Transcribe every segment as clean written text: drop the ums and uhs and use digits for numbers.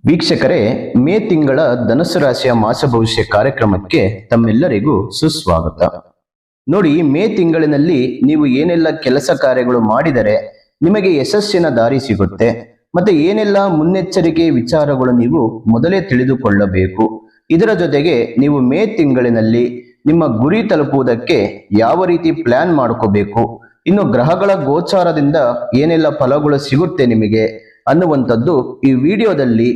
ವೀಕ್ಷಕರೇ, ಮೇ ತಿಂಗಳ ಧನುಸು ರಾಶಿಯ ಮಾಸ ಭವಿಷ್ಯ ಕಾರ್ಯಕ್ರಮಕ್ಕೆ ತಮ್ಮೆಲ್ಲರಿಗೂ ಸುಸ್ವಾಗತ. ನೋಡಿ, ಮೇ ತಿಂಗಳಿನಲ್ಲಿ ನೀವು ಏನೆಲ್ಲ ಕೆಲಸ ಕಾರ್ಯಗಳು ಮಾಡಿದರೆ ನಿಮಗೆ ಯಶಸ್ಸಿನ ದಾರಿ ಸಿಗುತ್ತೆ, ಮತ್ತೆ ಏನೆಲ್ಲ ಮುನ್ನೆಚ್ಚರಿಕೆ ವಿಚಾರಗಳು ನೀವು ಮೊದಲೇ ತಿಳಿದುಕೊಳ್ಳಬೇಕು. ಇದರ ಜೊತೆಗೆ ನೀವು ಮೇ ತಿಂಗಳಿನಲ್ಲಿ ನಿಮ್ಮ ಗುರಿ ತಲುಪುವುದಕ್ಕೆ ಯಾವ ರೀತಿ ಪ್ಲಾನ್ ಮಾಡ್ಕೋಬೇಕು, ಇನ್ನು ಗ್ರಹಗಳ ಗೋಚಾರದಿಂದ ಏನೆಲ್ಲ ಫಲಗಳು ಸಿಗುತ್ತೆ ನಿಮಗೆ ಅನ್ನುವಂಥದ್ದು ಈ ವಿಡಿಯೋದಲ್ಲಿ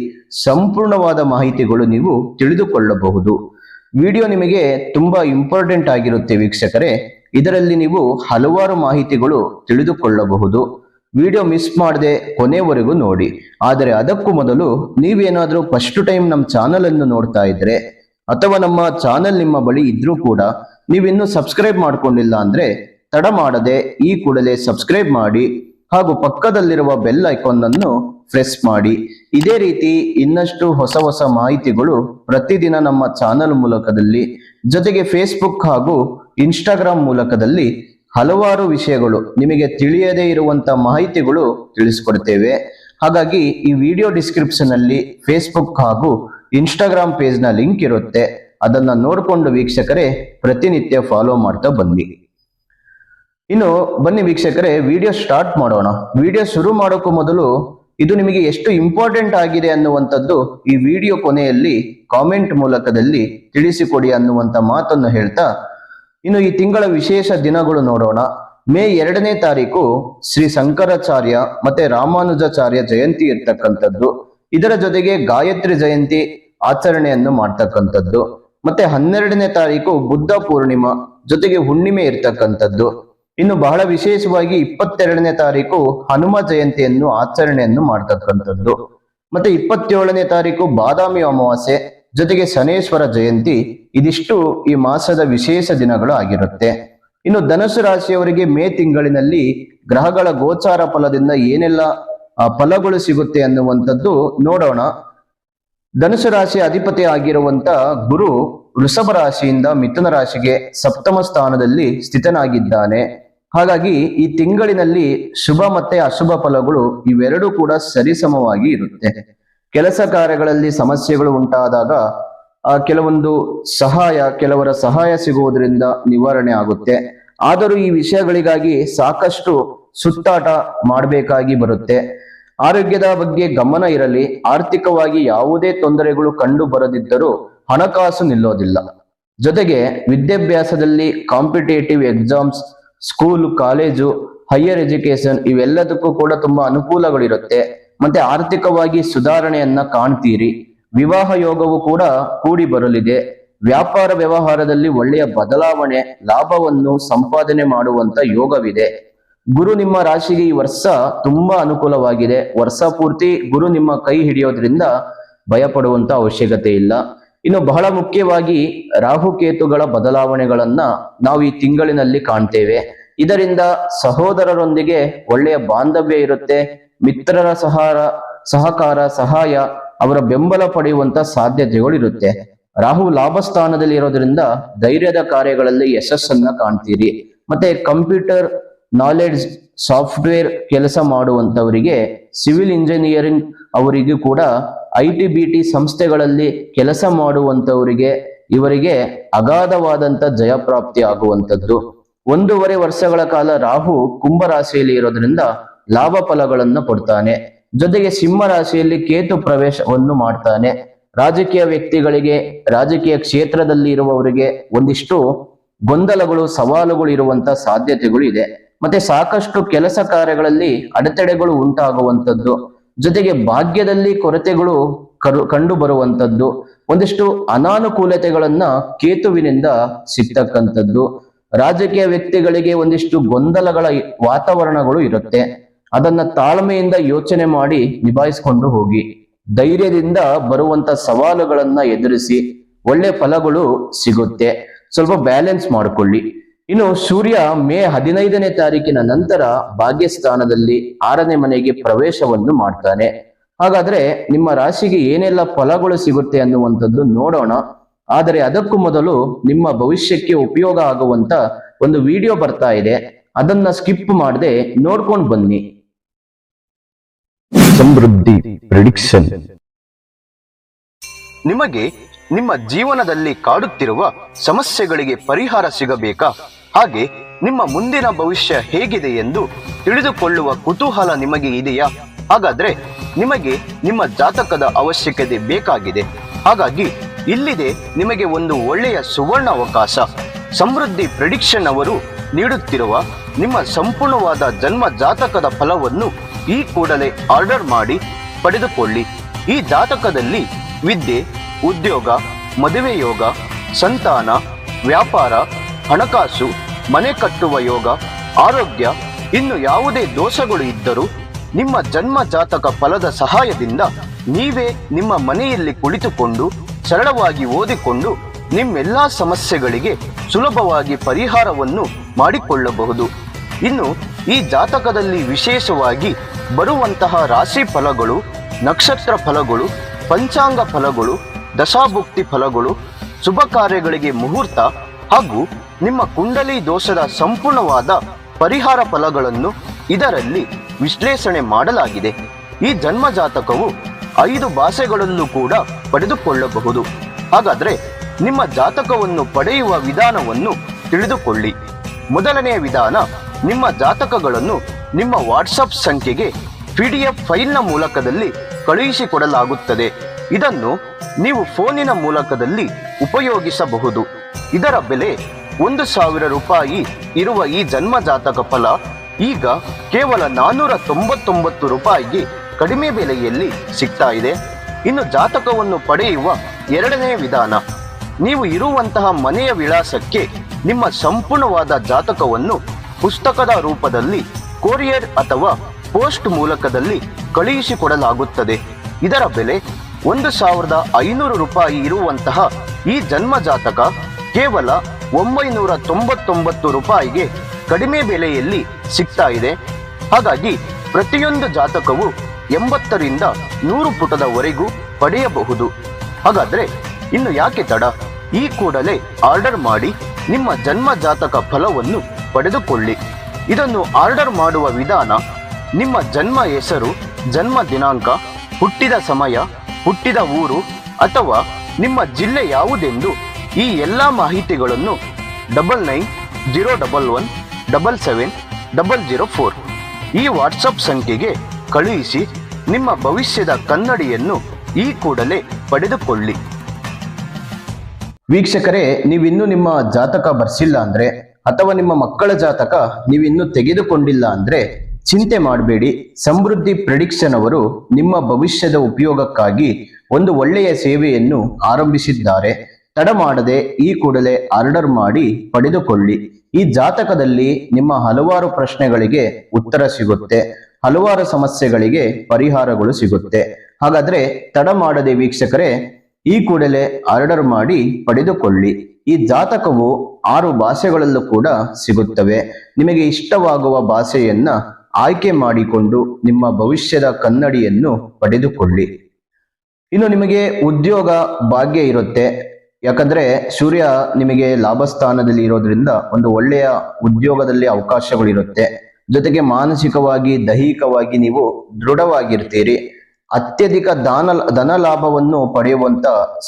ಸಂಪೂರ್ಣವಾದ ಮಾಹಿತಿಗಳು ನೀವು ತಿಳಿದುಕೊಳ್ಳಬಹುದು. ವಿಡಿಯೋ ನಿಮಗೆ ತುಂಬಾ ಇಂಪಾರ್ಟೆಂಟ್ ಆಗಿರುತ್ತೆ ವೀಕ್ಷಕರೇ. ಇದರಲ್ಲಿ ನೀವು ಹಲವಾರು ಮಾಹಿತಿಗಳು ತಿಳಿದುಕೊಳ್ಳಬಹುದು. ವಿಡಿಯೋ ಮಿಸ್ ಮಾಡದೆ ಕೊನೆವರೆಗೂ ನೋಡಿ. ಆದರೆ ಅದಕ್ಕೂ ಮೊದಲು ನೀವೇನಾದ್ರೂ ಫಸ್ಟ್ ಟೈಮ್ ನಮ್ಮ ಚಾನಲ್ ಅನ್ನು ನೋಡ್ತಾ ಇದ್ರೆ ಅಥವಾ ನಮ್ಮ ಚಾನಲ್ ನಿಮ್ಮ ಬಳಿ ಇದ್ರೂ ಕೂಡ ನೀವಿನ್ನೂ ಸಬ್ಸ್ಕ್ರೈಬ್ ಮಾಡ್ಕೊಂಡಿಲ್ಲ ಅಂದ್ರೆ ತಡ ಮಾಡದೆ ಈ ಕೂಡಲೇ ಸಬ್ಸ್ಕ್ರೈಬ್ ಮಾಡಿ ಹಾಗೂ ಪಕ್ಕದಲ್ಲಿರುವ ಬೆಲ್ ಐಕಾನ್ ಅನ್ನು ಪ್ರೆಸ್ ಮಾಡಿ. ಇದೇ ರೀತಿ ಇನ್ನಷ್ಟು ಹೊಸ ಹೊಸ ಮಾಹಿತಿಗಳು ಪ್ರತಿದಿನ ನಮ್ಮ ಚಾನಲ್ ಮೂಲಕದಲ್ಲಿ, ಜೊತೆಗೆ ಫೇಸ್ಬುಕ್ ಹಾಗೂ ಇನ್ಸ್ಟಾಗ್ರಾಮ್ ಮೂಲಕದಲ್ಲಿ ಹಲವಾರು ವಿಷಯಗಳು ನಿಮಗೆ ತಿಳಿಯದೇ ಇರುವಂತ ಮಾಹಿತಿಗಳು ತಿಳಿಸ್ಕೊಡ್ತೇವೆ. ಹಾಗಾಗಿ ಈ ವಿಡಿಯೋ ಡಿಸ್ಕ್ರಿಪ್ಷನ್ ಅಲ್ಲಿ ಫೇಸ್ಬುಕ್ ಹಾಗೂ ಇನ್ಸ್ಟಾಗ್ರಾಮ್ ಪೇಜ್ ನ ಲಿಂಕ್ ಇರುತ್ತೆ. ಅದನ್ನ ನೋಡಿಕೊಂಡು ವೀಕ್ಷಕರೇ ಪ್ರತಿನಿತ್ಯ ಫಾಲೋ ಮಾಡ್ತಾ ಬನ್ನಿ. ಇನ್ನು ಬನ್ನಿ ವೀಕ್ಷಕರೇ, ವಿಡಿಯೋ ಸ್ಟಾರ್ಟ್ ಮಾಡೋಣ. ವಿಡಿಯೋ ಶುರು ಮಾಡೋಕ್ಕೂ ಮೊದಲು ಇದು ನಿಮಗೆ ಎಷ್ಟು ಇಂಪಾರ್ಟೆಂಟ್ ಆಗಿದೆ ಅನ್ನುವಂಥದ್ದು ಈ ವಿಡಿಯೋ ಕೊನೆಯಲ್ಲಿ ಕಾಮೆಂಟ್ ಮೂಲಕದಲ್ಲಿ ತಿಳಿಸಿಕೊಡಿ ಅನ್ನುವಂಥ ಮಾತನ್ನು ಹೇಳ್ತಾ ಇನ್ನು ಈ ತಿಂಗಳ ವಿಶೇಷ ದಿನಗಳು ನೋಡೋಣ. ಮೇ 2ನೇ ತಾರೀಕು ಶ್ರೀ ಶಂಕರಾಚಾರ್ಯ ಮತ್ತೆ ರಾಮಾನುಜಾಚಾರ್ಯ ಜಯಂತಿ ಇರ್ತಕ್ಕಂಥದ್ದು. ಇದರ ಜೊತೆಗೆ ಗಾಯತ್ರಿ ಜಯಂತಿ ಆಚರಣೆಯನ್ನು ಮಾಡ್ತಕ್ಕಂಥದ್ದು. ಮತ್ತೆ 12ನೇ ತಾರೀಕು ಬುದ್ಧ ಪೂರ್ಣಿಮಾ ಜೊತೆಗೆ ಹುಣ್ಣಿಮೆ ಇರ್ತಕ್ಕಂಥದ್ದು. ಇನ್ನು ಬಹಳ ವಿಶೇಷವಾಗಿ 22ನೇ ತಾರೀಕು ಹನುಮ ಜಯಂತಿಯನ್ನು ಆಚರಣೆಯನ್ನು ಮಾಡ್ತಕ್ಕಂಥದ್ದು. ಮತ್ತೆ 27ನೇ ತಾರೀಕು ಬಾದಾಮಿ ಅಮಾವಾಸ್ಯೆ ಜೊತೆಗೆ ಶನೇಶ್ವರ ಜಯಂತಿ. ಇದಿಷ್ಟು ಈ ಮಾಸದ ವಿಶೇಷ ದಿನಗಳು ಆಗಿರುತ್ತೆ. ಇನ್ನು ಧನುಸು ರಾಶಿಯವರಿಗೆ ಮೇ ತಿಂಗಳಿನಲ್ಲಿ ಗ್ರಹಗಳ ಗೋಚಾರ ಫಲದಿಂದ ಏನೆಲ್ಲ ಫಲಗಳು ಸಿಗುತ್ತೆ ಅನ್ನುವಂಥದ್ದು ನೋಡೋಣ. ಧನುಸು ರಾಶಿಯ ಅಧಿಪತಿ ಆಗಿರುವಂತ ಗುರು ವೃಷಭ ರಾಶಿಯಿಂದ ಮಿಥುನ ರಾಶಿಗೆ ಸಪ್ತಮ ಸ್ಥಾನದಲ್ಲಿ ಸ್ಥಿತನಾಗಿದ್ದಾನೆ. ಹಾಗಾಗಿ ಈ ತಿಂಗಳಿನಲ್ಲಿ ಶುಭ ಮತ್ತೆ ಅಶುಭ ಫಲಗಳು ಇವೆರಡೂ ಕೂಡ ಸರಿಸಮವಾಗಿ ಇರುತ್ತೆ. ಕೆಲಸ ಕಾರ್ಯಗಳಲ್ಲಿ ಸಮಸ್ಯೆಗಳು ಉಂಟಾದಾಗ ಕೆಲವೊಂದು ಕೆಲವರ ಸಹಾಯ ಸಿಗುವುದರಿಂದ ನಿವಾರಣೆ ಆಗುತ್ತೆ. ಆದರೂ ಈ ವಿಷಯಗಳಿಗಾಗಿ ಸಾಕಷ್ಟು ಸುತ್ತಾಟ ಮಾಡಬೇಕಾಗಿ ಬರುತ್ತೆ. ಆರೋಗ್ಯದ ಬಗ್ಗೆ ಗಮನ ಇರಲಿ. ಆರ್ಥಿಕವಾಗಿ ಯಾವುದೇ ತೊಂದರೆಗಳು ಕಂಡು ಬರದಿದ್ದರೂ ಹಣಕಾಸು ನಿಲ್ಲೋದಿಲ್ಲ. ಜೊತೆಗೆ ವಿದ್ಯಾಭ್ಯಾಸದಲ್ಲಿ competitive exams, school, college, higher education ಇವೆಲ್ಲದಕ್ಕೂ ಕೂಡ ತುಂಬಾ ಅನುಕೂಲಗಳಿರುತ್ತೆ. ಮತ್ತೆ ಆರ್ಥಿಕವಾಗಿ ಸುಧಾರಣೆಯನ್ನ ಕಾಣ್ತೀರಿ. ವಿವಾಹ ಯೋಗವು ಕೂಡ ಕೂಡಿ ಬರಲಿದೆ. ವ್ಯಾಪಾರ ವ್ಯವಹಾರದಲ್ಲಿ ಒಳ್ಳೆಯ ಬದಲಾವಣೆ, ಲಾಭವನ್ನು ಸಂಪಾದನೆ ಮಾಡುವಂತ ಯೋಗವಿದೆ. ಗುರು ನಿಮ್ಮ ರಾಶಿಗೆ ಈ ವರ್ಷ ತುಂಬಾ ಅನುಕೂಲವಾಗಿದೆ. ವರ್ಷ ಪೂರ್ತಿ ಗುರು ನಿಮ್ಮ ಕೈ ಹಿಡಿಯೋದ್ರಿಂದ ಭಯ ಪಡುವಂತ ಅವಶ್ಯಕತೆ ಇಲ್ಲ. ಇನ್ನು ಬಹಳ ಮುಖ್ಯವಾಗಿ ರಾಹುಕೇತುಗಳ ಬದಲಾವಣೆಗಳನ್ನ ನಾವು ಈ ತಿಂಗಳಿನಲ್ಲಿ ಕಾಣ್ತೇವೆ. ಇದರಿಂದ ಸಹೋದರರೊಂದಿಗೆ ಒಳ್ಳೆಯ ಬಾಂಧವ್ಯ ಇರುತ್ತೆ. ಮಿತ್ರರ ಸಹಕಾರ, ಸಹಾಯ, ಅವರ ಬೆಂಬಲ ಪಡೆಯುವಂತ ಸಾಧ್ಯತೆಗಳು ಇರುತ್ತೆ. ರಾಹು ಲಾಭ ಸ್ಥಾನದಲ್ಲಿ ಇರೋದ್ರಿಂದ ಧೈರ್ಯದ ಕಾರ್ಯಗಳಲ್ಲಿ ಯಶಸ್ಸನ್ನ ಕಾಣ್ತೀರಿ. ಮತ್ತೆ ಕಂಪ್ಯೂಟರ್ ನಾಲೆಡ್ಜ್, ಸಾಫ್ಟ್ವೇರ್ ಕೆಲಸ ಮಾಡುವಂತವರಿಗೆ, ಸಿವಿಲ್ ಇಂಜಿನಿಯರಿಂಗ್ ಅವರಿಗೂ ಕೂಡ, ITBT ಸಂಸ್ಥೆಗಳಲ್ಲಿ ಕೆಲಸ ಮಾಡುವಂತವರಿಗೆ ಇವರಿಗೆ ಅಗಾಧವಾದಂತ ಜಯಪ್ರಾಪ್ತಿ ಆಗುವಂಥದ್ದು. 1.5 ವರ್ಷಗಳ ಕಾಲ ರಾಹು ಕುಂಭ ರಾಶಿಯಲ್ಲಿ ಇರೋದ್ರಿಂದ ಲಾಭ ಫಲಗಳನ್ನು ಕೊಡ್ತಾನೆ. ಜೊತೆಗೆ ಸಿಂಹ ರಾಶಿಯಲ್ಲಿ ಕೇತು ಪ್ರವೇಶವನ್ನು ಮಾಡ್ತಾನೆ. ರಾಜಕೀಯ ವ್ಯಕ್ತಿಗಳಿಗೆ, ರಾಜಕೀಯ ಕ್ಷೇತ್ರದಲ್ಲಿ ಇರುವವರಿಗೆ ಒಂದಿಷ್ಟು ಗೊಂದಲಗಳು, ಸವಾಲುಗಳು ಇರುವಂತ ಸಾಧ್ಯತೆಗಳು ಇದೆ. ಮತ್ತೆ ಸಾಕಷ್ಟು ಕೆಲಸ ಕಾರ್ಯಗಳಲ್ಲಿ ಅಡೆತಡೆಗಳು ಉಂಟಾಗುವಂಥದ್ದು. ಜೊತೆಗೆ ಭಾಗ್ಯದಲ್ಲಿ ಕೊರತೆಗಳು ಕಂಡು ಬರುವಂತದ್ದು. ಒಂದಿಷ್ಟು ಅನಾನುಕೂಲತೆಗಳನ್ನ ಕೇತುವಿನಿಂದ ಸಿಗ್ತಕ್ಕಂಥದ್ದು. ರಾಜಕೀಯ ವ್ಯಕ್ತಿಗಳಿಗೆ ಒಂದಿಷ್ಟು ಗೊಂದಲಗಳ ವಾತಾವರಣಗಳು ಇರುತ್ತೆ. ಅದನ್ನ ತಾಳ್ಮೆಯಿಂದ ಯೋಚನೆ ಮಾಡಿ ನಿಭಾಯಿಸಿಕೊಂಡು ಹೋಗಿ. ಧೈರ್ಯದಿಂದ ಬರುವಂತ ಸವಾಲುಗಳನ್ನ ಎದುರಿಸಿ ಒಳ್ಳೆ ಫಲಗಳು ಸಿಗುತ್ತೆ. ಸ್ವಲ್ಪ ಬ್ಯಾಲೆನ್ಸ್ ಮಾಡಿಕೊಳ್ಳಿ. ಇನ್ನು ಸೂರ್ಯ ಮೇ 15ನೇ ತಾರೀಕಿನ ನಂತರ ಭಾಗ್ಯಸ್ಥಾನದಲ್ಲಿ 6ನೇ ಮನೆಗೆ ಪ್ರವೇಶವನ್ನು ಮಾಡ್ತಾನೆ. ಹಾಗಾದ್ರೆ ನಿಮ್ಮ ರಾಶಿಗೆ ಏನೆಲ್ಲ ಫಲಗಳು ಸಿಗುತ್ತೆ ಅನ್ನುವಂಥದ್ದು ನೋಡೋಣ. ಆದರೆ ಅದಕ್ಕೂ ಮೊದಲು ನಿಮ್ಮ ಭವಿಷ್ಯಕ್ಕೆ ಉಪಯೋಗ ಆಗುವಂತ ಒಂದು ವಿಡಿಯೋ ಬರ್ತಾ ಇದೆ, ಅದನ್ನ ಸ್ಕಿಪ್ ಮಾಡದೆ ನೋಡ್ಕೊಂಡು ಬನ್ನಿ. ಸಮೃದ್ಧಿ ಪ್ರಿಡಿಕ್ಷನ್. ನಿಮಗೆ ನಿಮ್ಮ ಜೀವನದಲ್ಲಿ ಕಾಡುತ್ತಿರುವ ಸಮಸ್ಯೆಗಳಿಗೆ ಪರಿಹಾರ ಸಿಗಬೇಕಾ? ಹಾಗೆ ನಿಮ್ಮ ಮುಂದಿನ ಭವಿಷ್ಯ ಹೇಗಿದೆ ಎಂದು ತಿಳಿದುಕೊಳ್ಳುವ ಕುತೂಹಲ ನಿಮಗೆ ಇದೆಯಾ? ಹಾಗಾದ್ರೆ ನಿಮಗೆ ನಿಮ್ಮ ಜಾತಕದ ಅವಶ್ಯಕತೆ ಬೇಕಾಗಿದೆ. ಹಾಗಾಗಿ ಇಲ್ಲಿದೆ ನಿಮಗೆ ಒಂದು ಒಳ್ಳೆಯ ಸುವರ್ಣ ಅವಕಾಶ. ಸಮೃದ್ಧಿ ಪ್ರೆಡಿಕ್ಷನ್ ಅವರು ನೀಡುತ್ತಿರುವ ನಿಮ್ಮ ಸಂಪೂರ್ಣವಾದ ಜನ್ಮ ಜಾತಕದ ಫಲವನ್ನು ಈ ಕೂಡಲೇ ಆರ್ಡರ್ ಮಾಡಿ ಪಡೆದುಕೊಳ್ಳಿ. ಈ ಜಾತಕದಲ್ಲಿ ವಿದ್ಯೆ, ಉದ್ಯೋಗ, ಮದುವೆ ಯೋಗ, ಸಂತಾನ, ವ್ಯಾಪಾರ, ಹಣಕಾಸು, ಮನೆ ಕಟ್ಟುವ ಯೋಗ, ಆರೋಗ್ಯ, ಇನ್ನು ಯಾವುದೇ ದೋಷಗಳು ಇದ್ದರೂ ನಿಮ್ಮ ಜನ್ಮ ಜಾತಕ ಫಲದ ಸಹಾಯದಿಂದ ನೀವೇ ನಿಮ್ಮ ಮನೆಯಲ್ಲಿ ಕುಳಿತುಕೊಂಡು ಸರಳವಾಗಿ ಓದಿಕೊಂಡು ನಿಮ್ಮೆಲ್ಲಾ ಸಮಸ್ಯೆಗಳಿಗೆ ಸುಲಭವಾಗಿ ಪರಿಹಾರವನ್ನು ಮಾಡಿಕೊಳ್ಳಬಹುದು. ಇನ್ನು ಈ ಜಾತಕದಲ್ಲಿ ವಿಶೇಷವಾಗಿ ಬರುವಂತಹ ರಾಶಿ ಫಲಗಳು, ನಕ್ಷತ್ರ ಫಲಗಳು, ಪಂಚಾಂಗ ಫಲಗಳು, ದಶಾಭುಕ್ತಿ ಫಲಗಳು, ಶುಭ ಕಾರ್ಯಗಳಿಗೆ ಮುಹೂರ್ತ ಹಾಗೂ ನಿಮ್ಮ ಕುಂಡಲಿ ದೋಷದ ಸಂಪೂರ್ಣವಾದ ಪರಿಹಾರ ಫಲಗಳನ್ನು ಇದರಲ್ಲಿ ವಿಶ್ಲೇಷಣೆ ಮಾಡಲಾಗಿದೆ. ಈ ಜನ್ಮ ಜಾತಕವು 5 ಭಾಷೆಗಳಲ್ಲೂ ಕೂಡ ಪಡೆದುಕೊಳ್ಳಬಹುದು. ಹಾಗಾದ್ರೆ ನಿಮ್ಮ ಜಾತಕವನ್ನು ಪಡೆಯುವ ವಿಧಾನವನ್ನು ತಿಳಿದುಕೊಳ್ಳಿ. ಮೊದಲನೆಯ ವಿಧಾನ, ನಿಮ್ಮ ಜಾತಕಗಳನ್ನು ನಿಮ್ಮ ವಾಟ್ಸಪ್ ಸಂಖ್ಯೆಗೆ PDF ಫೈಲ್ನ ಮೂಲಕದಲ್ಲಿ ಕಳುಹಿಸಿಕೊಡಲಾಗುತ್ತದೆ. ಇದನ್ನು ನೀವು ಫೋನಿನ ಮೂಲಕದಲ್ಲಿ ಉಪಯೋಗಿಸಬಹುದು. ಇದರ ಬೆಲೆ 1,000 ರೂಪಾಯಿ ಇರುವ ಈ ಜನ್ಮ ಜಾತಕ ಫಲ ಈಗ ಕೇವಲ 499 ರೂಪಾಯಿಗೆ ಕಡಿಮೆ ಬೆಲೆಯಲ್ಲಿ ಸಿಗ್ತಾ ಇದೆ. ಇನ್ನು ಜಾತಕವನ್ನು ಪಡೆಯುವ ಎರಡನೇ ವಿಧಾನ, ನೀವು ಇರುವಂತಹ ಮನೆಯ ವಿಳಾಸಕ್ಕೆ ನಿಮ್ಮ ಸಂಪೂರ್ಣವಾದ ಜಾತಕವನ್ನು ಪುಸ್ತಕದ ರೂಪದಲ್ಲಿ ಕೊರಿಯರ್ ಅಥವಾ ಪೋಸ್ಟ್ ಮೂಲಕದಲ್ಲಿ ಕಳುಹಿಸಿಕೊಡಲಾಗುತ್ತದೆ. ಇದರ ಬೆಲೆ 1,500 ರೂಪಾಯಿ ಇರುವಂತಹ ಈ ಜನ್ಮ ಜಾತಕ ಕೇವಲ 999 ರೂಪಾಯಿಗೆ ಕಡಿಮೆ ಬೆಲೆಯಲ್ಲಿ ಸಿಗ್ತಾ ಇದೆ. ಹಾಗಾಗಿ ಪ್ರತಿಯೊಂದು ಜಾತಕವು 80ರಿಂದ 100 ಪುಟದವರೆಗೂ ಪಡೆಯಬಹುದು. ಹಾಗಾದ್ರೆ ಇನ್ನು ಯಾಕೆ ತಡ? ಈ ಕೂಡಲೇ ಆರ್ಡರ್ ಮಾಡಿ ನಿಮ್ಮ ಜನ್ಮ ಜಾತಕ ಫಲವನ್ನು ಪಡೆದುಕೊಳ್ಳಿ. ಇದನ್ನು ಆರ್ಡರ್ ಮಾಡುವ ವಿಧಾನ, ನಿಮ್ಮ ಜನ್ಮ ಹೆಸರು, ಜನ್ಮ ದಿನಾಂಕ, ಹುಟ್ಟಿದ ಸಮಯ, ಹುಟ್ಟಿದ ಊರು ಅಥವಾ ನಿಮ್ಮ ಜಿಲ್ಲೆ ಯಾವುದೆಂದು ಈ ಎಲ್ಲ ಮಾಹಿತಿಗಳನ್ನು 9901177004 ಈ ವಾಟ್ಸಪ್ ಸಂಖ್ಯೆಗೆ ಕಳುಹಿಸಿ ನಿಮ್ಮ ಭವಿಷ್ಯದ ಕನ್ನಡಿಯನ್ನು ಈ ಕೂಡಲೇ ಪಡೆದುಕೊಳ್ಳಿ. ವೀಕ್ಷಕರೇ, ನೀವಿನ್ನೂ ನಿಮ್ಮ ಜಾತಕ ಬರ್ಸಿಲ್ಲ ಅಂದ್ರೆ ಅಥವಾ ನಿಮ್ಮ ಮಕ್ಕಳ ಜಾತಕ ನೀವಿನ್ನೂ ತೆಗೆದುಕೊಂಡಿಲ್ಲ ಅಂದ್ರೆ ಚಿಂತೆ ಮಾಡಬೇಡಿ. ಸಮೃದ್ಧಿ ಪ್ರೆಡಿಕ್ಷನ್ ಅವರು ನಿಮ್ಮ ಭವಿಷ್ಯದ ಉಪಯೋಗಕ್ಕಾಗಿ ಒಂದು ಒಳ್ಳೆಯ ಸೇವೆಯನ್ನು ಆರಂಭಿಸಿದ್ದಾರೆ. ತಡ ಮಾಡದೆ ಈ ಕೂಡಲೇ ಆರ್ಡರ್ ಮಾಡಿ ಪಡೆದುಕೊಳ್ಳಿ. ಈ ಜಾತಕದಲ್ಲಿ ನಿಮ್ಮ ಹಲವಾರು ಪ್ರಶ್ನೆಗಳಿಗೆ ಉತ್ತರ ಸಿಗುತ್ತೆ, ಹಲವಾರು ಸಮಸ್ಯೆಗಳಿಗೆ ಪರಿಹಾರಗಳು ಸಿಗುತ್ತೆ. ಹಾಗಾದ್ರೆ ತಡ ಮಾಡದೆ ವೀಕ್ಷಕರೇ ಈ ಕೂಡಲೇ ಆರ್ಡರ್ ಮಾಡಿ ಪಡೆದುಕೊಳ್ಳಿ. ಈ ಜಾತಕವು 6 ಭಾಷೆಗಳಲ್ಲೂ ಕೂಡ ಸಿಗುತ್ತವೆ. ನಿಮಗೆ ಇಷ್ಟವಾಗುವ ಭಾಷೆಯನ್ನ ಆಯ್ಕೆ ಮಾಡಿಕೊಂಡು ನಿಮ್ಮ ಭವಿಷ್ಯದ ಕನ್ನಡಿಯನ್ನು ಪಡೆದುಕೊಳ್ಳಿ. ಇನ್ನು ನಿಮಗೆ ಉದ್ಯೋಗ ಭಾಗ್ಯ ಇರುತ್ತೆ. ಯಾಕಂದ್ರೆ ಸೂರ್ಯ ನಿಮಗೆ ಲಾಭಸ್ಥಾನದಲ್ಲಿ ಇರೋದ್ರಿಂದ ಒಂದು ಒಳ್ಳೆಯ ಉದ್ಯೋಗದಲ್ಲಿ ಅವಕಾಶಗಳಿರುತ್ತೆ. ಜೊತೆಗೆ ಮಾನಸಿಕವಾಗಿ, ದೈಹಿಕವಾಗಿ ನೀವು ದೃಢವಾಗಿರ್ತೀರಿ. ಅತ್ಯಧಿಕ ಧನ ಲಾಭವನ್ನು ಪಡೆಯುವಂತ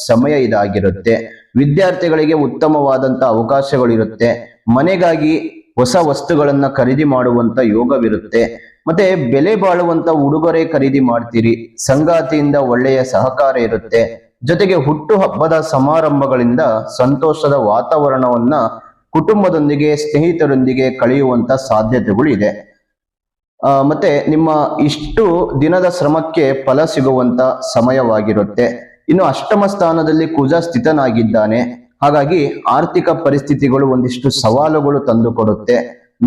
ಸಮಯ ಇದಾಗಿರುತ್ತೆ. ವಿದ್ಯಾರ್ಥಿಗಳಿಗೆ ಉತ್ತಮವಾದಂತ ಅವಕಾಶಗಳಿರುತ್ತೆ. ಮನೆಗಾಗಿ ಹೊಸ ವಸ್ತುಗಳನ್ನ ಖರೀದಿ ಮಾಡುವಂತ ಯೋಗವಿರುತ್ತೆ. ಮತ್ತೆ ಬೆಲೆ ಬಾಳುವಂತ ಉಡುಗೊರೆ ಖರೀದಿ ಮಾಡ್ತೀರಿ. ಸಂಗಾತಿಯಿಂದ ಒಳ್ಳೆಯ ಸಹಕಾರ ಇರುತ್ತೆ. ಜೊತೆಗೆ ಹುಟ್ಟು ಹಬ್ಬದ ಸಮಾರಂಭಗಳಿಂದ ಸಂತೋಷದ ವಾತಾವರಣವನ್ನ ಕುಟುಂಬದೊಂದಿಗೆ, ಸ್ನೇಹಿತರೊಂದಿಗೆ ಕಳೆಯುವಂತ ಸಾಧ್ಯತೆಗಳು ಇದೆ. ಮತ್ತೆ ನಿಮ್ಮ ಇಷ್ಟು ದಿನದ ಶ್ರಮಕ್ಕೆ ಫಲ ಸಿಗುವಂತ ಸಮಯವಾಗಿರುತ್ತೆ. ಇನ್ನು ಅಷ್ಟಮ ಸ್ಥಾನದಲ್ಲಿ ಕುಜ ಸ್ಥಿತನಾಗಿದ್ದಾನೆ. ಹಾಗಾಗಿ ಆರ್ಥಿಕ ಪರಿಸ್ಥಿತಿಗಳು ಒಂದಿಷ್ಟು ಸವಾಲುಗಳು ತಂದುಕೊಡುತ್ತೆ.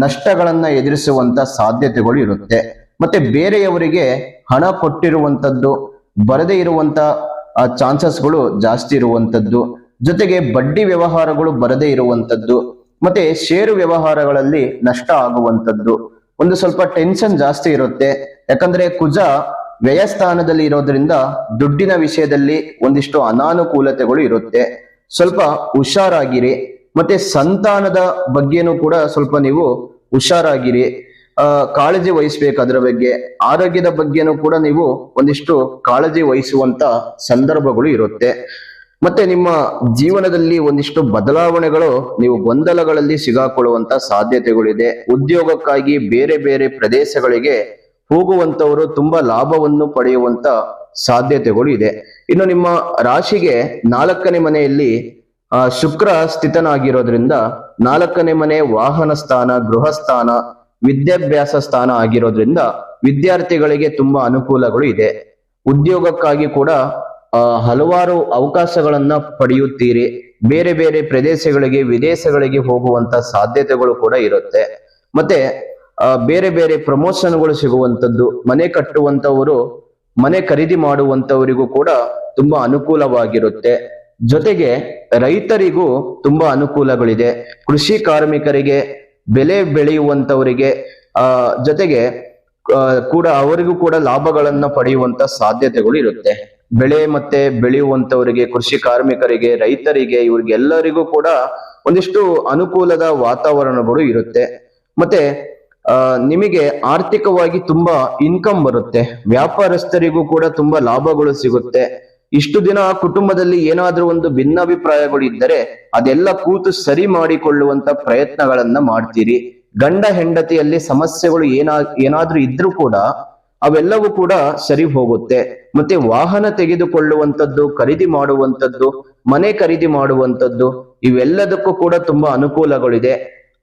ನಷ್ಟಗಳನ್ನ ಎದುರಿಸುವಂತ ಸಾಧ್ಯತೆಗಳು ಇರುತ್ತೆ. ಮತ್ತೆ ಬೇರೆಯವರಿಗೆ ಹಣ ಕೊಟ್ಟಿರುವಂತದ್ದು ಬರದೇ ಇರುವಂತ ಚಾನ್ಸಸ್ಗಳು ಜಾಸ್ತಿ ಇರುವಂತದ್ದು. ಜೊತೆಗೆ ಬಡ್ಡಿ ವ್ಯವಹಾರಗಳು ಬರದೇ ಇರುವಂತದ್ದು. ಮತ್ತೆ ಷೇರು ವ್ಯವಹಾರಗಳಲ್ಲಿ ನಷ್ಟ ಆಗುವಂತದ್ದು. ಒಂದು ಸ್ವಲ್ಪ ಟೆನ್ಷನ್ ಜಾಸ್ತಿ ಇರುತ್ತೆ. ಯಾಕಂದ್ರೆ ಕುಜ ವ್ಯಯಸ್ಥಾನದಲ್ಲಿ ಇರೋದ್ರಿಂದ ದುಡ್ಡಿನ ವಿಷಯದಲ್ಲಿ ಒಂದಿಷ್ಟು ಅನಾನುಕೂಲತೆಗಳು ಇರುತ್ತೆ. ಸ್ವಲ್ಪ ಹುಷಾರಾಗಿರಿ. ಮತ್ತೆ ಸಂತಾನದ ಬಗ್ಗೆನೂ ಕೂಡ ಸ್ವಲ್ಪ ನೀವು ಹುಷಾರಾಗಿರಿ. ಕಾಳಜಿ ವಹಿಸ್ಬೇಕು. ಅದರ ಬಗ್ಗೆ ಆರೋಗ್ಯದ ಬಗ್ಗೆನೂ ಕೂಡ ನೀವು ಒಂದಿಷ್ಟು ಕಾಳಜಿ ವಹಿಸುವಂತ ಸಂದರ್ಭಗಳು ಇರುತ್ತೆ. ಮತ್ತೆ ನಿಮ್ಮ ಜೀವನದಲ್ಲಿ ಒಂದಿಷ್ಟು ಬದಲಾವಣೆಗಳು, ನೀವು ಗೊಂದಲಗಳಲ್ಲಿ ಸಿಗಾಕೊಳ್ಳುವಂತ ಸಾಧ್ಯತೆಗಳಿದೆ. ಉದ್ಯೋಗಕ್ಕಾಗಿ ಬೇರೆ ಬೇರೆ ಪ್ರದೇಶಗಳಿಗೆ ಹೋಗುವಂತವರು ತುಂಬಾ ಲಾಭವನ್ನು ಪಡೆಯುವಂತ ಸಾಧ್ಯತೆಗಳು ಇದೆ. ಇನ್ನು ನಿಮ್ಮ ರಾಶಿಗೆ 4ನೇ ಮನೆಯಲ್ಲಿ ಶುಕ್ರ ಸ್ಥಿತನಾಗಿರೋದ್ರಿಂದ 4ನೇ ಮನೆ ವಾಹನ ಸ್ಥಾನ, ಗೃಹ ಸ್ಥಾನ, ವಿದ್ಯಾಭ್ಯಾಸ ಸ್ಥಾನ ಆಗಿರೋದ್ರಿಂದ ವಿದ್ಯಾರ್ಥಿಗಳಿಗೆ ತುಂಬಾ ಅನುಕೂಲಗಳು ಇದೆ. ಉದ್ಯೋಗಕ್ಕಾಗಿ ಕೂಡ ಹಲವಾರು ಅವಕಾಶಗಳನ್ನ ಪಡೆಯುತ್ತೀರಿ. ಬೇರೆ ಬೇರೆ ಪ್ರದೇಶಗಳಿಗೆ, ವಿದೇಶಗಳಿಗೆ ಹೋಗುವಂತ ಸಾಧ್ಯತೆಗಳು ಕೂಡ ಇರುತ್ತೆ. ಮತ್ತೆ ಬೇರೆ ಬೇರೆ ಪ್ರಮೋಷನ್ಗಳು ಸಿಗುವಂತದ್ದು, ಮನೆ ಕಟ್ಟುವಂತವರು, ಮನೆ ಖರೀದಿ ಮಾಡುವಂತವರಿಗೂ ಕೂಡ ತುಂಬಾ ಅನುಕೂಲವಾಗಿರುತ್ತೆ. ಜೊತೆಗೆ ರೈತರಿಗೂ ತುಂಬಾ ಅನುಕೂಲಗಳಿದೆ. ಕೃಷಿ ಕಾರ್ಮಿಕರಿಗೆ, ಬೆಳೆ ಬೆಳೆಯುವಂತವರಿಗೆ ಜೊತೆಗೆ ಕೂಡ ಅವರಿಗೂ ಕೂಡ ಲಾಭಗಳನ್ನ ಪಡೆಯುವಂತ ಸಾಧ್ಯತೆಗಳು ಇರುತ್ತೆ. ಬೆಳೆ ಮತ್ತೆ ಬೆಳೆಯುವಂತವರಿಗೆ, ಕೃಷಿ ಕಾರ್ಮಿಕರಿಗೆ, ರೈತರಿಗೆ, ಇವ್ರಿಗೆಲ್ಲರಿಗೂ ಕೂಡ ಒಂದಿಷ್ಟು ಅನುಕೂಲದ ವಾತಾವರಣಗಳು ಇರುತ್ತೆ. ಮತ್ತೆ ನಿಮಗೆ ಆರ್ಥಿಕವಾಗಿ ತುಂಬಾ ಇನ್ಕಮ್ ಬರುತ್ತೆ. ವ್ಯಾಪಾರಸ್ಥರಿಗೂ ಕೂಡ ತುಂಬಾ ಲಾಭಗಳು ಸಿಗುತ್ತೆ. ಇಷ್ಟು ದಿನ ಕುಟುಂಬದಲ್ಲಿ ಏನಾದ್ರೂ ಒಂದು ಭಿನ್ನಾಭಿಪ್ರಾಯಗಳು ಇದ್ದರೆ ಅದೆಲ್ಲ ಕೂತು ಸರಿ ಮಾಡಿಕೊಳ್ಳುವಂತ ಪ್ರಯತ್ನಗಳನ್ನ ಮಾಡ್ತೀರಿ. ಗಂಡ ಹೆಂಡತಿಯಲ್ಲಿ ಸಮಸ್ಯೆಗಳು ಏನಾದ್ರೂ ಇದ್ರೂ ಕೂಡ ಅವೆಲ್ಲವೂ ಕೂಡ ಸರಿ ಹೋಗುತ್ತೆ. ಮತ್ತೆ ವಾಹನ ತೆಗೆದುಕೊಳ್ಳುವಂಥದ್ದು, ಖರೀದಿ ಮಾಡುವಂಥದ್ದು, ಮನೆ ಖರೀದಿ ಮಾಡುವಂಥದ್ದು, ಇವೆಲ್ಲದಕ್ಕೂ ಕೂಡ ತುಂಬಾ ಅನುಕೂಲಗಳಿದೆ.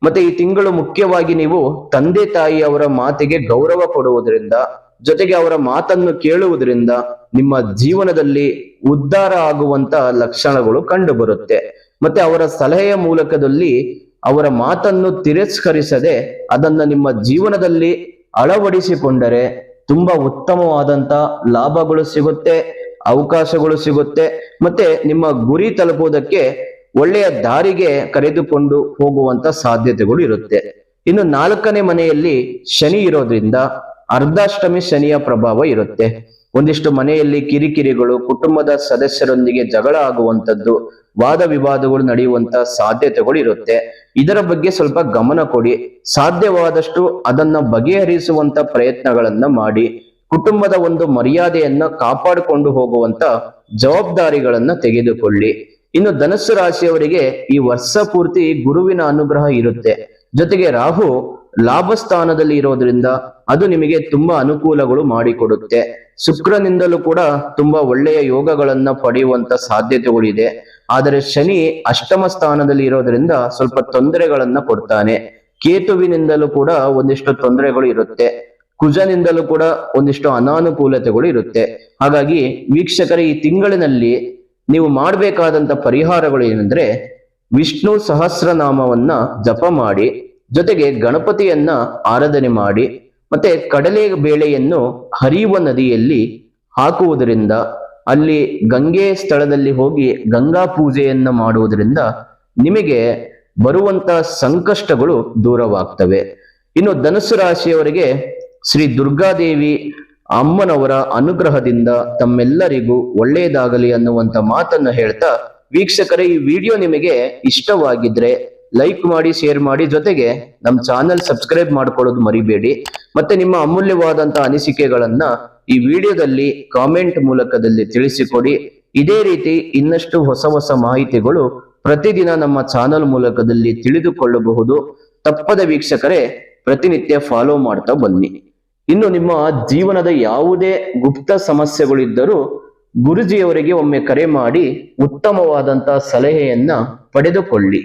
ಮತ್ತೆ ಈ ತಿಂಗಳು ಮುಖ್ಯವಾಗಿ ನೀವು ತಂದೆ ತಾಯಿಯವರ ಮಾತಿಗೆ ಗೌರವ ಕೊಡುವುದರಿಂದ, ಜೊತೆಗೆ ಅವರ ಮಾತನ್ನು ಕೇಳುವುದರಿಂದ ನಿಮ್ಮ ಜೀವನದಲ್ಲಿ ಉದ್ಧಾರ ಆಗುವಂತ ಲಕ್ಷಣಗಳು ಕಂಡು ಬರುತ್ತೆ. ಮತ್ತೆ ಅವರ ಸಲಹೆಯ ಮೂಲಕದಲ್ಲಿ ಅವರ ಮಾತನ್ನು ತಿರಸ್ಕರಿಸದೆ ಅದನ್ನ ನಿಮ್ಮ ಜೀವನದಲ್ಲಿ ಅಳವಡಿಸಿಕೊಂಡರೆ ತುಂಬಾ ಉತ್ತಮವಾದಂತ ಲಾಭಗಳು ಸಿಗುತ್ತೆ, ಅವಕಾಶಗಳು ಸಿಗುತ್ತೆ. ಮತ್ತೆ ನಿಮ್ಮ ಗುರಿ ತಲುಪುವುದಕ್ಕೆ ಒಳ್ಳೆಯ ದಾರಿಗೆ ಕರೆದುಕೊಂಡು ಹೋಗುವಂತ ಸಾಧ್ಯತೆಗಳು ಇರುತ್ತೆ. ಇನ್ನು 4ನೇ ಮನೆಯಲ್ಲಿ ಶನಿ ಇರೋದ್ರಿಂದ ಅರ್ಧಾಷ್ಟಮಿ ಶನಿಯ ಪ್ರಭಾವ ಇರುತ್ತೆ. ಒಂದಿಷ್ಟು ಮನೆಯಲ್ಲಿ ಕಿರಿಕಿರಿಗಳು, ಕುಟುಂಬದ ಸದಸ್ಯರೊಂದಿಗೆ ಜಗಳ ಆಗುವಂತದ್ದು, ವಾದ ವಿವಾದಗಳು ನಡೆಯುವಂತ ಸಾಧ್ಯತೆಗಳು ಇರುತ್ತೆ. ಇದರ ಬಗ್ಗೆ ಸ್ವಲ್ಪ ಗಮನ ಕೊಡಿ. ಸಾಧ್ಯವಾದಷ್ಟು ಅದನ್ನ ಬಗೆಹರಿಸುವಂತ ಪ್ರಯತ್ನಗಳನ್ನ ಮಾಡಿ ಕುಟುಂಬದ ಒಂದು ಮರ್ಯಾದೆಯನ್ನ ಕಾಪಾಡಿಕೊಂಡು ಹೋಗುವಂತ ಜವಾಬ್ದಾರಿಗಳನ್ನ ತೆಗೆದುಕೊಳ್ಳಿ. ಇನ್ನು ಧನುಸ್ಸು ರಾಶಿಯವರಿಗೆ ಈ ವರ್ಷ ಪೂರ್ತಿ ಗುರುವಿನ ಅನುಗ್ರಹ ಇರುತ್ತೆ. ಜೊತೆಗೆ ರಾಹು ಲಾಭ ಸ್ಥಾನದಲ್ಲಿ ಇರೋದ್ರಿಂದ ಅದು ನಿಮಗೆ ತುಂಬಾ ಅನುಕೂಲಗಳು ಮಾಡಿಕೊಡುತ್ತೆ. ಶುಕ್ರನಿಂದಲೂ ಕೂಡ ತುಂಬಾ ಒಳ್ಳೆಯ ಯೋಗಗಳನ್ನ ಪಡೆಯುವಂತ ಸಾಧ್ಯತೆಗಳಿದೆ. ಆದರೆ ಶನಿ ಅಷ್ಟಮ ಸ್ಥಾನದಲ್ಲಿ ಇರೋದ್ರಿಂದ ಸ್ವಲ್ಪ ತೊಂದರೆಗಳನ್ನ ಕೊಡ್ತಾನೆ. ಕೇತುವಿನಿಂದಲೂ ಕೂಡ ಒಂದಿಷ್ಟು ತೊಂದರೆಗಳು ಇರುತ್ತೆ. ಕುಜನಿಂದಲೂ ಕೂಡ ಒಂದಿಷ್ಟು ಅನಾನುಕೂಲತೆಗಳು ಇರುತ್ತೆ. ಹಾಗಾಗಿ ವೀಕ್ಷಕರೇ, ಈ ತಿಂಗಳಿನಲ್ಲಿ ನೀವು ಮಾಡಬೇಕಾದಂತ ಪರಿಹಾರಗಳು ಏನಂದ್ರೆ, ವಿಷ್ಣು ಸಹಸ್ರನಾಮವನ್ನ ಜಪ ಮಾಡಿ, ಜೊತೆಗೆ ಗಣಪತಿಯನ್ನ ಆರಾಧನೆ ಮಾಡಿ, ಮತ್ತೆ ಕಡಲೆ ಬೇಳೆಯನ್ನು ಹರಿಯುವ ನದಿಯಲ್ಲಿ ಹಾಕುವುದರಿಂದ, ಅಲ್ಲಿ ಗಂಗೆ ಸ್ಥಳದಲ್ಲಿ ಹೋಗಿ ಗಂಗಾ ಪೂಜೆಯನ್ನ ಮಾಡುವುದರಿಂದ ನಿಮಗೆ ಬರುವಂತ ಸಂಕಷ್ಟಗಳು ದೂರವಾಗ್ತವೆ. ಇನ್ನು ಧನುಸ್ಸು ರಾಶಿಯವರಿಗೆ ಶ್ರೀ ದುರ್ಗಾದೇವಿ ಅಮ್ಮನವರ ಅನುಗ್ರಹದಿಂದ ತಮ್ಮೆಲ್ಲರಿಗೂ ಒಳ್ಳೆಯದಾಗಲಿ ಅನ್ನುವಂತ ಮಾತನ್ನ ಹೇಳ್ತಾ, ವೀಕ್ಷಕರೇ, ಈ ವಿಡಿಯೋ ನಿಮಗೆ ಇಷ್ಟವಾಗಿದ್ರೆ ಲೈಕ್ ಮಾಡಿ, ಶೇರ್ ಮಾಡಿ, ಜೊತೆಗೆ ನಮ್ಮ ಚಾನೆಲ್ ಸಬ್ಸ್ಕ್ರೈಬ್ ಮಾಡ್ಕೊಳ್ಳೋದು ಮರಿಬೇಡಿ. ಮತ್ತೆ ನಿಮ್ಮ ಅಮೂಲ್ಯವಾದಂತ ಅನಿಸಿಕೆಗಳನ್ನ ಈ ವಿಡಿಯೋದಲ್ಲಿ ಕಾಮೆಂಟ್ ಮೂಲಕದಲ್ಲಿ ತಿಳಿಸಿಕೊಡಿ. ಇದೇ ರೀತಿ ಇನ್ನಷ್ಟು ಹೊಸ ಹೊಸ ಮಾಹಿತಿಗಳು ಪ್ರತಿದಿನ ನಮ್ಮ ಚಾನೆಲ್ ಮೂಲಕದಲ್ಲಿ ತಿಳಿದುಕೊಳ್ಳಬಹುದು. ತಪ್ಪದ ವೀಕ್ಷಕರೇ, ಪ್ರತಿನಿತ್ಯ ಫಾಲೋ ಮಾಡ್ತಾ ಬನ್ನಿ. ಇನ್ನು ನಿಮ್ಮ ಜೀವನದ ಯಾವುದೇ ಗುಪ್ತ ಸಮಸ್ಯೆಗಳಿದ್ದರೂ ಗುರುಜಿಯವರಿಗೆ ಒಮ್ಮೆ ಕರೆ ಮಾಡಿ ಉತ್ತಮವಾದಂತಹ ಸಲಹೆಯನ್ನ ಪಡೆದುಕೊಳ್ಳಿ.